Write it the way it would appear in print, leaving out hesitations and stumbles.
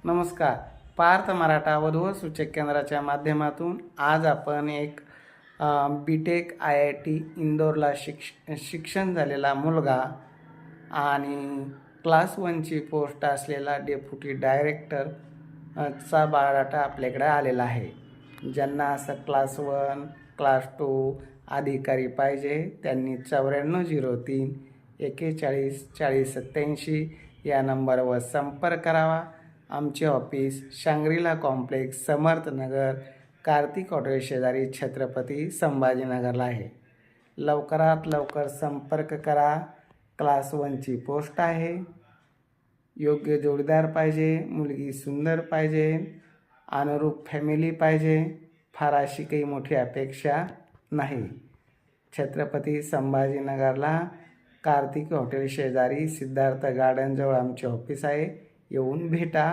नमस्कार. पार्थ मराठा वधू व सूचक केंद्राच्या माध्यमातून आज आपण एक BTech IIT इंदोरला शिक्षण झालेला मुलगा आणि क्लास 1ची पोस्ट असलेला डेप्युटी डायरेक्टर चा बायोडाटा आपल्याकडे आलेला आहे. ज्यांना असं क्लास 1 क्लास 2 अधिकारी पाहिजे त्यांनी 9403 41 40 87 या नंबरवर संपर्क करावा. आमचे office Shangrila complex Samarthnagar Kartik hotel शेजारी छत्रपती संभाजीनगरला आहे. लवकरात लवकर संपर्क करा. क्लास 1ची पोस्ट आहे. योग्य जोडीदार पाहिजे, मुलगी सुंदर पाहिजे, अनुरूप फॅमिली पाहिजे. फार अशी काही मोठी अपेक्षा नाही. छत्रपती संभाजीनगरला कार्तिक हॉटेल शेजारी सिद्धार्थ गार्डनजवळ आमचे ऑफिस आहे. येऊन भेटा.